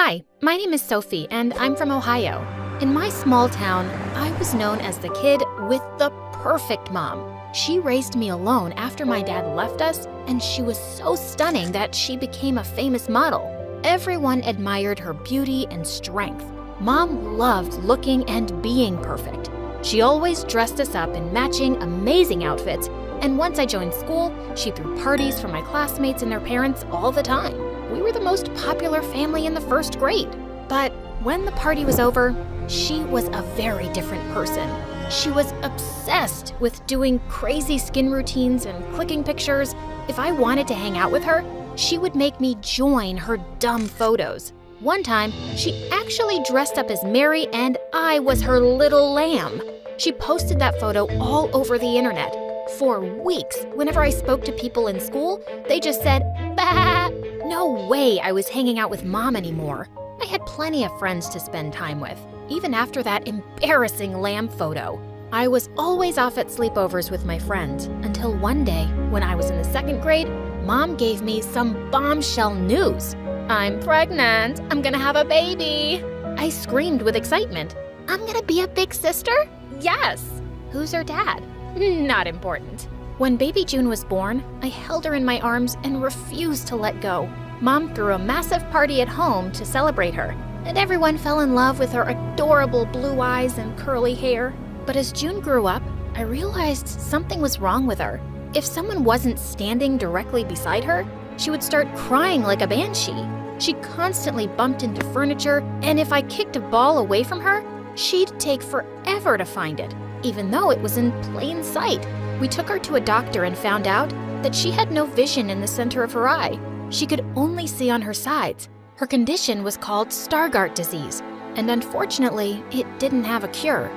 Hi, my name is Sophie, and I'm from Ohio. In my small town, I was known as the kid with the perfect mom. She raised me alone after my dad left us, and she was so stunning that she became a famous model. Everyone admired her beauty and strength. Mom loved looking and being perfect. She always dressed us up in matching, amazing outfits, and once I joined school, she threw parties for my classmates and their parents all the time. We were the most popular family in the first grade. But when the party was over, she was a very different person. She was obsessed with doing crazy skin routines and clicking pictures. If I wanted to hang out with her, she would make me join her dumb photos. One time, she actually dressed up as Mary and I was her little lamb. She posted that photo all over the internet. For weeks, whenever I spoke to people in school, they just said, "Bah!" No way I was hanging out with Mom anymore. I had plenty of friends to spend time with, even after that embarrassing lamb photo. I was always off at sleepovers with my friends, until one day, when I was in the second grade, Mom gave me some bombshell news. "I'm pregnant. I'm gonna have a baby." I screamed with excitement. "I'm gonna be a big sister?" "Yes." "Who's her dad?" "Not important." When baby June was born, I held her in my arms and refused to let go. Mom threw a massive party at home to celebrate her, and everyone fell in love with her adorable blue eyes and curly hair. But as June grew up, I realized something was wrong with her. If someone wasn't standing directly beside her, she would start crying like a banshee. She constantly bumped into furniture, and if I kicked a ball away from her, she'd take forever to find it, even though it was in plain sight. We took her to a doctor and found out that she had no vision in the center of her eye. She could only see on her sides. Her condition was called Stargardt disease, and unfortunately, it didn't have a cure.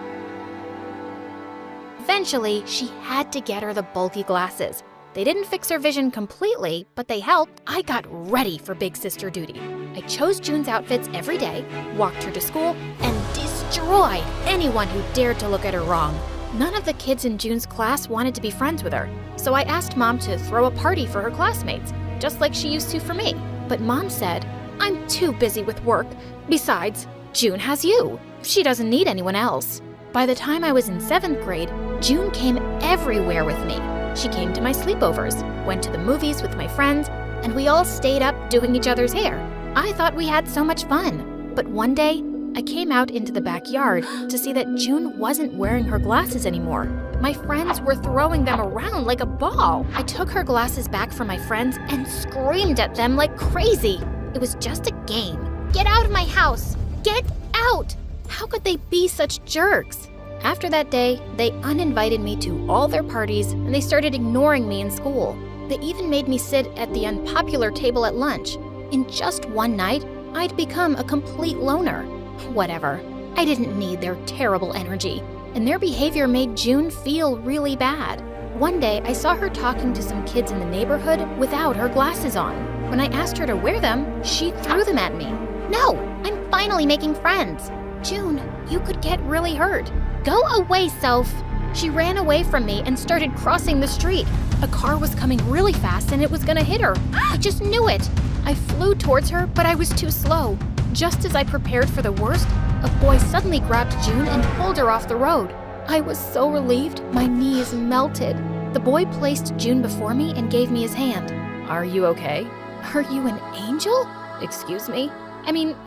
Eventually, she had to get her the bulky glasses. They didn't fix her vision completely, but they helped. I got ready for big sister duty. I chose June's outfits every day, walked her to school, and destroyed anyone who dared to look at her wrong. None of the kids in June's class wanted to be friends with her, so I asked Mom to throw a party for her classmates, just like she used to for me. But Mom said, "I'm too busy with work. Besides, June has you. She doesn't need anyone else." By the time I was in 7th grade, June came everywhere with me. She came to my sleepovers, went to the movies with my friends, and we all stayed up doing each other's hair. I thought we had so much fun. But one day, I came out into the backyard to see that June wasn't wearing her glasses anymore. My friends were throwing them around like a ball. I took her glasses back from my friends and screamed at them like crazy. It was just a game. "Get out of my house! Get out!" How could they be such jerks? After that day, they uninvited me to all their parties and they started ignoring me in school. They even made me sit at the unpopular table at lunch. In just one night, I'd become a complete loner. Whatever. I didn't need their terrible energy, and their behavior made June feel really bad. One day, I saw her talking to some kids in the neighborhood without her glasses on. When I asked her to wear them, she threw them at me. "No, I'm finally making friends." "June, you could get really hurt." "Go away, Soph." She ran away from me and started crossing the street. A car was coming really fast and it was gonna hit her. I just knew it. I flew towards her, but I was too slow. Just as I prepared for the worst, a boy suddenly grabbed June and pulled her off the road. I was so relieved, my knees melted. The boy placed June before me and gave me his hand. "Are you okay?" "Are you an angel?" "Excuse me?"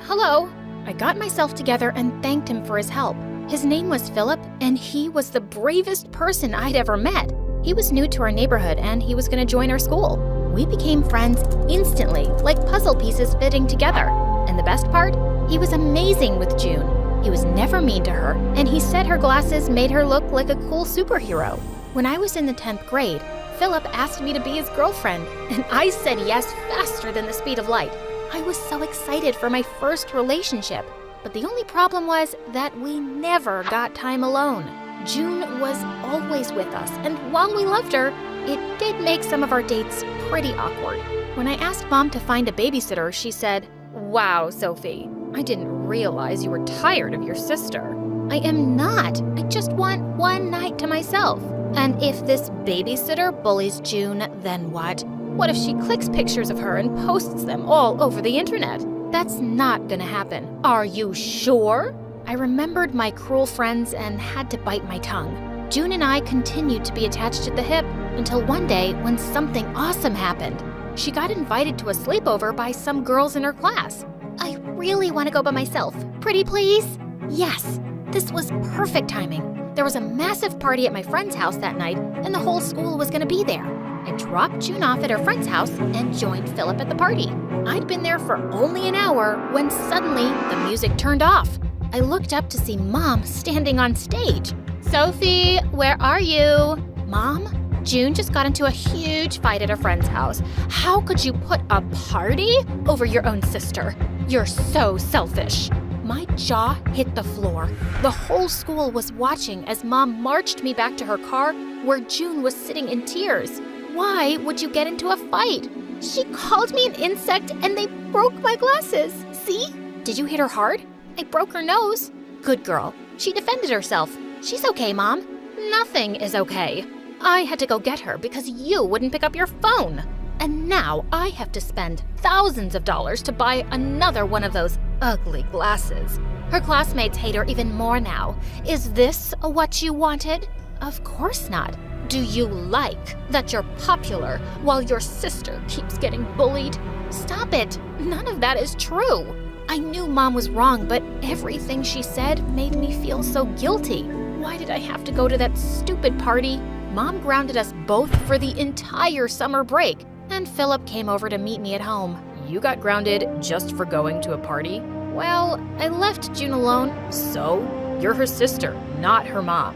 Hello." I got myself together and thanked him for his help. His name was Philip, and he was the bravest person I'd ever met. He was new to our neighborhood, and he was going to join our school. We became friends instantly, like puzzle pieces fitting together. And the best part? He was amazing with June. He was never mean to her, and he said her glasses made her look like a cool superhero. When I was in the 10th grade, Philip asked me to be his girlfriend, and I said yes faster than the speed of light. I was so excited for my first relationship. But the only problem was that we never got time alone. June was always with us, and while we loved her, it did make some of our dates pretty awkward. When I asked Mom to find a babysitter, she said, "Wow, Sophie, I didn't realize you were tired of your sister." I am not. I just want one night to myself. And if this babysitter bullies June, then what? What if she clicks pictures of her and posts them all over the internet? That's not gonna happen. Are you sure? I remembered my cruel friends and had to bite my tongue. June and I continued to be attached at the hip until one day when something awesome happened. She got invited to a sleepover by some girls in her class. I really want to go by myself. Pretty please? Yes, this was perfect timing. There was a massive party at my friend's house that night, and the whole school was going to be there. I dropped June off at her friend's house and joined Philip at the party. I'd been there for only an hour when suddenly the music turned off. I looked up to see Mom standing on stage. Sophie, where are you? Mom, June just got into a huge fight at a friend's house. How could you put a party over your own sister? You're so selfish. My jaw hit the floor. The whole school was watching as Mom marched me back to her car where June was sitting in tears. Why would you get into a fight? She called me an insect and they broke my glasses. See? Did you hit her hard? I broke her nose. Good girl. She defended herself. She's okay, Mom. Nothing is okay. I had to go get her because you wouldn't pick up your phone. And now I have to spend thousands of dollars to buy another one of those ugly glasses. Her classmates hate her even more now. Is this what you wanted? Of course not. Do you like that you're popular while your sister keeps getting bullied? Stop it. None of that is true. I knew Mom was wrong, but everything she said made me feel so guilty. Why did I have to go to that stupid party? Mom grounded us both for the entire summer break, and Philip came over to meet me at home. You got grounded just for going to a party? Well, I left June alone. So? You're her sister, not her mom.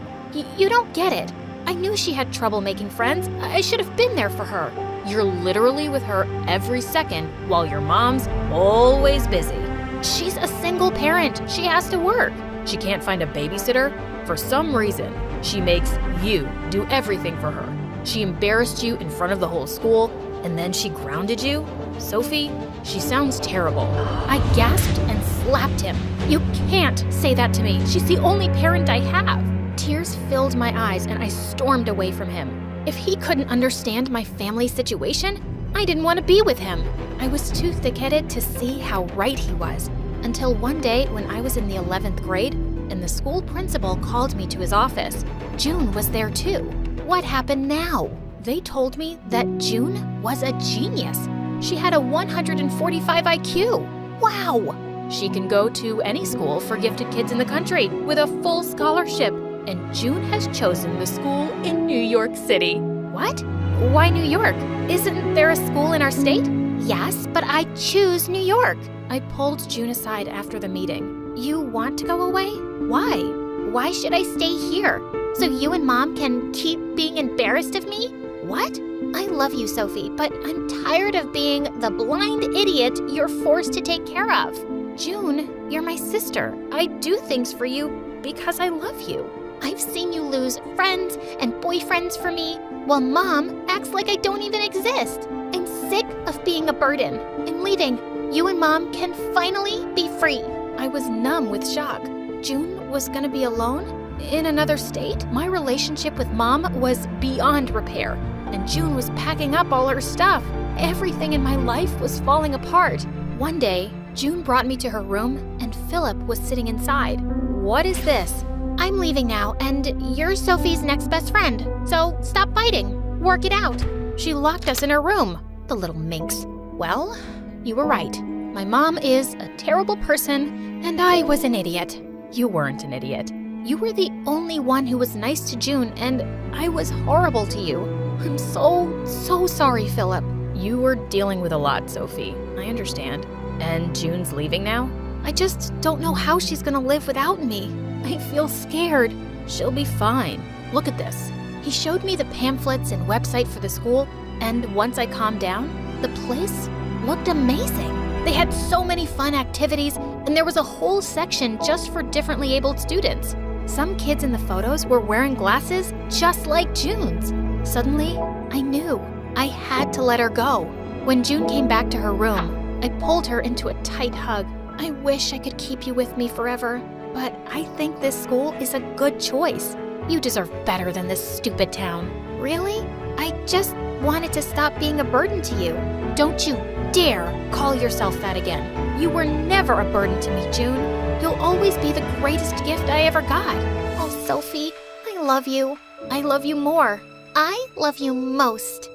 You don't get it. I knew she had trouble making friends. I should have been there for her. You're literally with her every second while your mom's always busy. She's a single parent. She has to work. She can't find a babysitter. For some reason, she makes you do everything for her. She embarrassed you in front of the whole school, and then she grounded you? Sophie, she sounds terrible. I gasped and slapped him. You can't say that to me. She's the only parent I have. Tears filled my eyes and I stormed away from him. If he couldn't understand my family situation, I didn't want to be with him. I was too thick-headed to see how right he was, until one day when I was in the 11th grade and the school principal called me to his office. June was there too. What happened now? They told me that June was a genius. She had a 145 IQ. Wow! She can go to any school for gifted kids in the country with a full scholarship. And June has chosen the school in New York City. What? Why New York? Isn't there a school in our state? Yes, but I choose New York. I pulled June aside after the meeting. You want to go away? Why? Why should I stay here? So you and Mom can keep being embarrassed of me? What? I love you, Sophie, but I'm tired of being the blind idiot you're forced to take care of. June, you're my sister. I do things for you because I love you. I've seen you lose friends and boyfriends for me, while Mom acts like I don't even exist. I'm sick of being a burden. I'm leaving. You and Mom can finally be free. I was numb with shock. June was gonna be alone? In another state? My relationship with Mom was beyond repair, and June was packing up all her stuff. Everything in my life was falling apart. One day, June brought me to her room, and Philip was sitting inside. What is this? I'm leaving now, and you're Sophie's next best friend, so stop fighting. Work it out. She locked us in her room, the little minx. Well, you were right. My mom is a terrible person, and I was an idiot. You weren't an idiot. You were the only one who was nice to June, and I was horrible to you. I'm so sorry, Philip. You were dealing with a lot, Sophie. I understand. And June's leaving now? I just don't know how she's gonna live without me. I feel scared. She'll be fine. Look at this. He showed me the pamphlets and website for the school, and once I calmed down, the place looked amazing. They had so many fun activities, and there was a whole section just for differently abled students. Some kids in the photos were wearing glasses just like June's. Suddenly, I knew I had to let her go. When June came back to her room, I pulled her into a tight hug. I wish I could keep you with me forever. But I think this school is a good choice. You deserve better than this stupid town. Really? I just wanted to stop being a burden to you. Don't you dare call yourself that again. You were never a burden to me, June. You'll always be the greatest gift I ever got. Oh, Sophie, I love you. I love you more. I love you most.